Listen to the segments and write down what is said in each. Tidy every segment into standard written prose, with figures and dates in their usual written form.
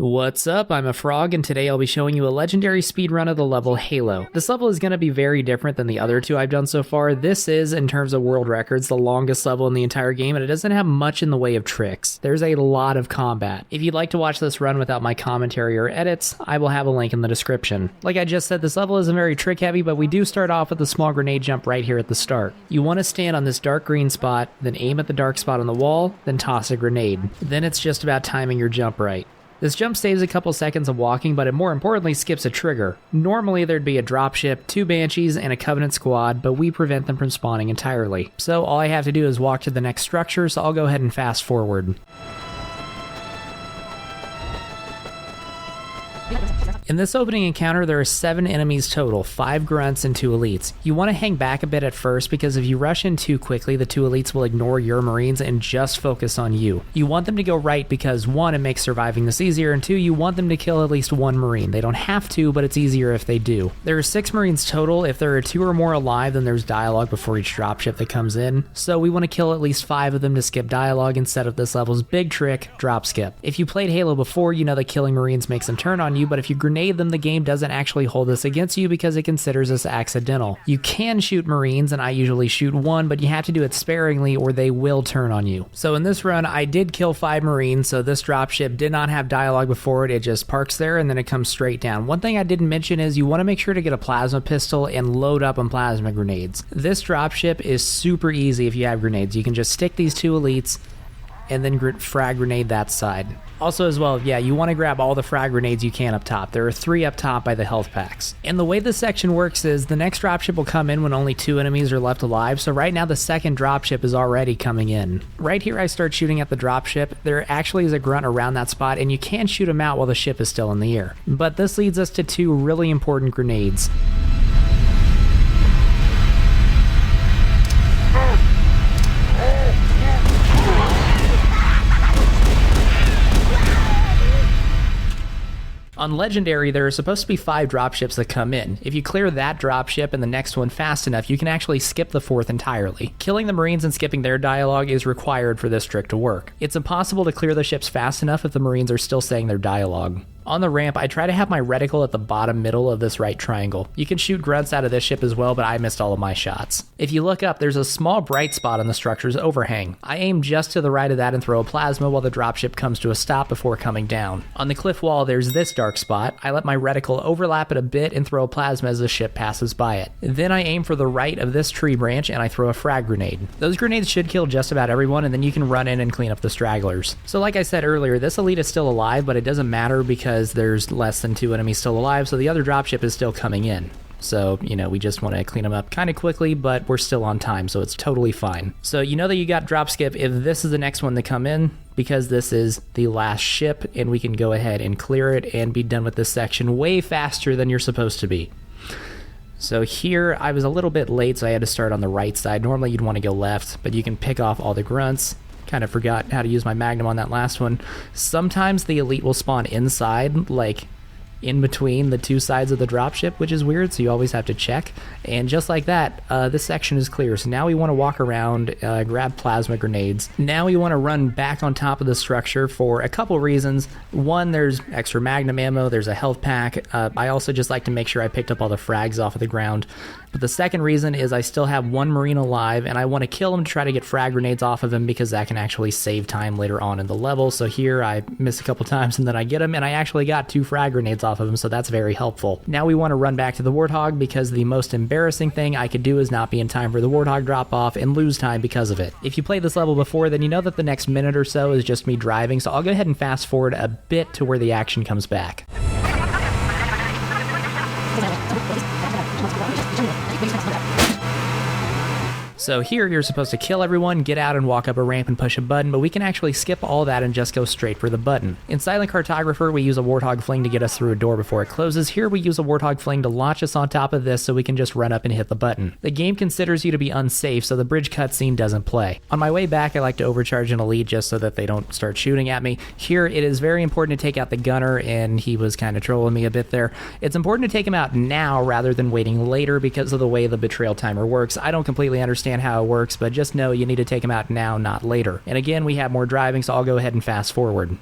What's up? I'm a frog, and today I'll be showing you a legendary speedrun of the level Halo. This level is going to be very different than the other two I've done so far. This is, in terms of world records, the longest level in the entire game, and it doesn't have much in the way of tricks. There's a lot of combat. If you'd like to watch this run without my commentary or edits, I will have a link in the description. Like I just said, this level isn't very trick heavy, but we do start off with a small grenade jump right here at the start. You want to stand on this dark green spot, then aim at the dark spot on the wall, then toss a grenade. Then it's just about timing your jump right. This jump saves a couple seconds of walking, but it more importantly skips a trigger. Normally there'd be a dropship, 2 Banshees, and a Covenant squad, but we prevent them from spawning entirely. So all I have to do is walk to the next structure, so I'll go ahead and fast forward. In this opening encounter, there are 7 enemies total, 5 grunts and 2 elites. You want to hang back a bit at first because if you rush in too quickly, the 2 elites will ignore your marines and just focus on you. You want them to go right because 1, it makes surviving this easier, and 2, you want them to kill at least 1 marine. They don't have to, but it's easier if they do. There are 6 marines total. If there are 2 or more alive, then there's dialogue before each dropship that comes in, so we want to kill at least 5 of them to skip dialogue instead of this level's big trick, drop skip. If you played Halo before, you know that killing marines makes them turn on you, but if you grenade them, the game doesn't actually hold this against you because it considers this accidental. You can shoot marines, and I usually shoot 1, but you have to do it sparingly or they will turn on you. So in this run, I did kill 5 marines, so this dropship did not have dialogue before it. It just parks there and then it comes straight down. One thing I didn't mention is you want to make sure to get a plasma pistol and load up on plasma grenades. This dropship is super easy if you have grenades. You can just stick these 2 elites and then frag grenade that side. Also as well, yeah, you want to grab all the frag grenades you can up top. There are 3 up top by the health packs. And the way this section works is the next dropship will come in when only 2 enemies are left alive, so right now the second dropship is already coming in. Right here I start shooting at the dropship. There actually is a grunt around that spot, and you can shoot him out while the ship is still in the air. But this leads us to 2 really important grenades. On Legendary, there are supposed to be 5 dropships that come in. If you clear that dropship and the next one fast enough, you can actually skip the 4th entirely. Killing the Marines and skipping their dialogue is required for this trick to work. It's impossible to clear the ships fast enough if the Marines are still saying their dialogue. On the ramp, I try to have my reticle at the bottom middle of this right triangle. You can shoot grunts out of this ship as well, but I missed all of my shots. If you look up, there's a small bright spot on the structure's overhang. I aim just to the right of that and throw a plasma while the dropship comes to a stop before coming down. On the cliff wall, there's this dark spot. I let my reticle overlap it a bit and throw a plasma as the ship passes by it. Then I aim for the right of this tree branch and I throw a frag grenade. Those grenades should kill just about everyone, and then you can run in and clean up the stragglers. So like I said earlier, this elite is still alive, but it doesn't matter because there's less than 2 enemies still alive, so the other dropship is still coming in. So, you know, we just want to clean them up kind of quickly, but we're still on time, so it's totally fine. So you know that you got drop skip if this is the next one to come in, because this is the last ship, and we can go ahead and clear it and be done with this section way faster than you're supposed to be. So here, I was a little bit late, so I had to start on the right side. Normally you'd want to go left, but you can pick off all the grunts. Kind of forgot how to use my magnum on that last one. Sometimes the elite will spawn inside, like in between the 2 sides of the dropship, which is weird, so you always have to check. And just like that, this section is clear. So now we want to walk around, grab plasma grenades. Now we want to run back on top of the structure for a couple reasons. One, there's extra magnum ammo, there's a health pack. I also just like to make sure I picked up all the frags off of the ground. But the second reason is I still have 1 marine alive, and I want to kill him to try to get frag grenades off of him because that can actually save time later on in the level. So here I miss a couple times and then I get him, and I actually got 2 frag grenades off of him, so that's very helpful. Now we want to run back to the Warthog because the most embarrassing thing I could do is not be in time for the Warthog drop off and lose time because of it. If you played this level before, then you know that the next minute or so is just me driving, so I'll go ahead and fast forward a bit to where the action comes back. So here you're supposed to kill everyone, get out and walk up a ramp and push a button, but we can actually skip all that and just go straight for the button. In Silent Cartographer, we use a Warthog Fling to get us through a door before it closes. Here we use a Warthog Fling to launch us on top of this so we can just run up and hit the button. The game considers you to be unsafe, so the bridge cutscene doesn't play. On my way back, I like to overcharge an elite just so that they don't start shooting at me. Here it is very important to take out the gunner, and he was kind of trolling me a bit there. It's important to take him out now rather than waiting later because of the way the betrayal timer works. I don't completely understand how it works, but just know you need to take him out now, not later. And again, we have more driving, so I'll go ahead and fast forward.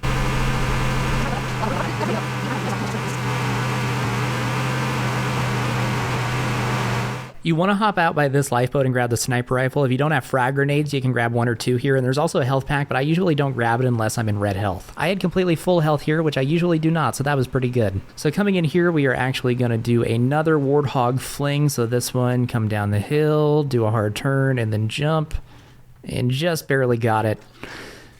You want to hop out by this lifeboat and grab the sniper rifle. If you don't have frag grenades, you can grab 1 or 2 here, and there's also a health pack, but I usually don't grab it unless I'm in red health. I had completely full health here, which I usually do not, so that was pretty good. So coming in here, we are actually going to do another warthog fling. So this one, come down the hill, do a hard turn, and then jump, and just barely got it.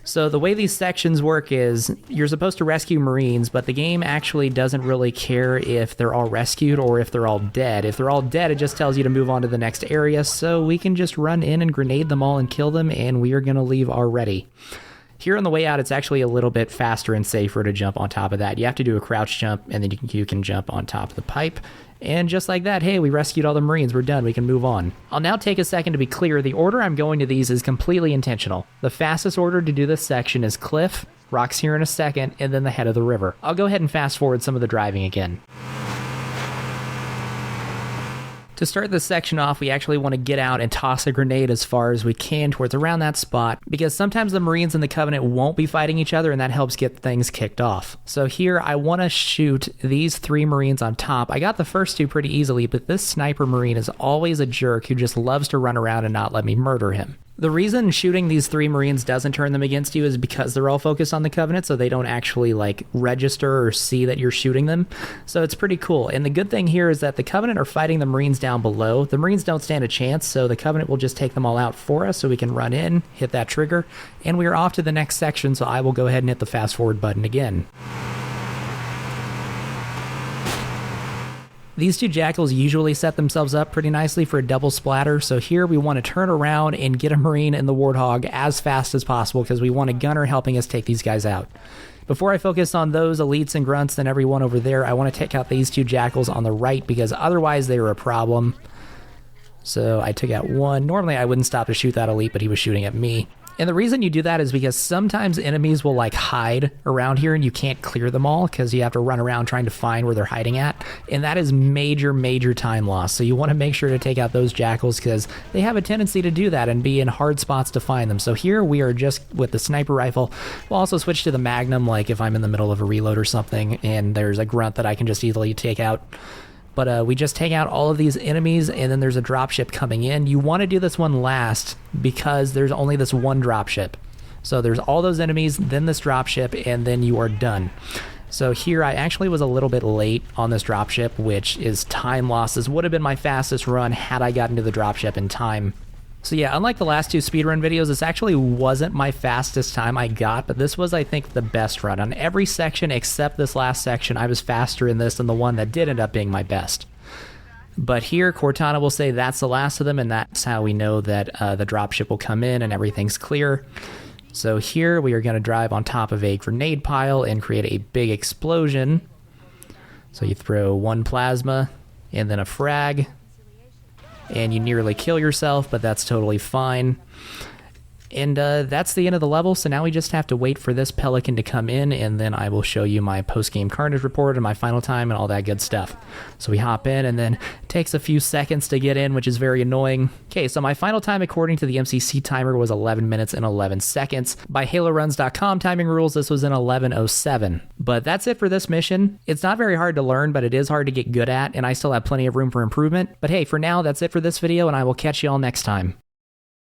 So the way these sections work is you're supposed to rescue Marines, but the game actually doesn't really care if they're all rescued or if they're all dead. If they're all dead, it just tells you to move on to the next area, so we can just run in and grenade them all and kill them, and we are going to leave already. Here on the way out, it's actually a little bit faster and safer to jump on top of that. You have to do a crouch jump, and then you can jump on top of the pipe. And just like that, hey, we rescued all the Marines, we're done, we can move on. I'll now take a second to be clear, the order I'm going to these is completely intentional. The fastest order to do this section is cliff, rocks here in a second, and then the head of the river. I'll go ahead and fast forward some of the driving again. To start this section off, we actually want to get out and toss a grenade as far as we can towards around that spot, because sometimes the Marines and the Covenant won't be fighting each other, and that helps get things kicked off. So here, I want to shoot these 3 Marines on top. I got the first 2 pretty easily, but this sniper Marine is always a jerk who just loves to run around and not let me murder him. The reason shooting these 3 Marines doesn't turn them against you is because they're all focused on the Covenant, so they don't actually register or see that you're shooting them. So it's pretty cool. And the good thing here is that the Covenant are fighting the Marines down below. The Marines don't stand a chance, so the Covenant will just take them all out for us, so we can run in, hit that trigger, and we are off to the next section, so I will go ahead and hit the fast forward button again. These 2 jackals usually set themselves up pretty nicely for a double splatter, so here we want to turn around and get a Marine in the Warthog as fast as possible because we want a gunner helping us take these guys out. Before I focus on those elites and grunts and everyone over there, I want to take out these 2 jackals on the right because otherwise they were a problem. So I took out one. Normally I wouldn't stop to shoot that elite, but he was shooting at me. And the reason you do that is because sometimes enemies will hide around here and you can't clear them all because you have to run around trying to find where they're hiding at. And that is major time loss. So you want to make sure to take out those jackals because they have a tendency to do that and be in hard spots to find them. So here we are just with the sniper rifle. We'll also switch to the Magnum, if I'm in the middle of a reload or something and there's a grunt that I can just easily take out. But we just take out all of these enemies, and then there's a dropship coming in. You want to do this one last because there's only this one dropship. So there's all those enemies, then this dropship, and then you are done. So here I actually was a little bit late on this dropship, which is time loss. This would have been my fastest run had I gotten to the dropship in time. So yeah, unlike the last 2 speedrun videos, this actually wasn't my fastest time I got, but this was, I think, the best run. On every section except this last section, I was faster in this than the one that did end up being my best. But here, Cortana will say that's the last of them, and that's how we know that the dropship will come in and everything's clear. So here, we are going to drive on top of a grenade pile and create a big explosion. So you throw 1 plasma and then a frag. And you nearly kill yourself, but that's totally fine. And that's the end of the level, so now we just have to wait for this pelican to come in, and then I will show you my post-game carnage report and my final time and all that good stuff. So we hop in, and then it takes a few seconds to get in, which is very annoying. Okay, so my final time according to the MCC timer was 11 minutes and 11 seconds. By HaloRuns.com timing rules, this was in 11:07. But that's it for this mission. It's not very hard to learn, but it is hard to get good at, and I still have plenty of room for improvement. But hey, for now, that's it for this video, and I will catch you all next time.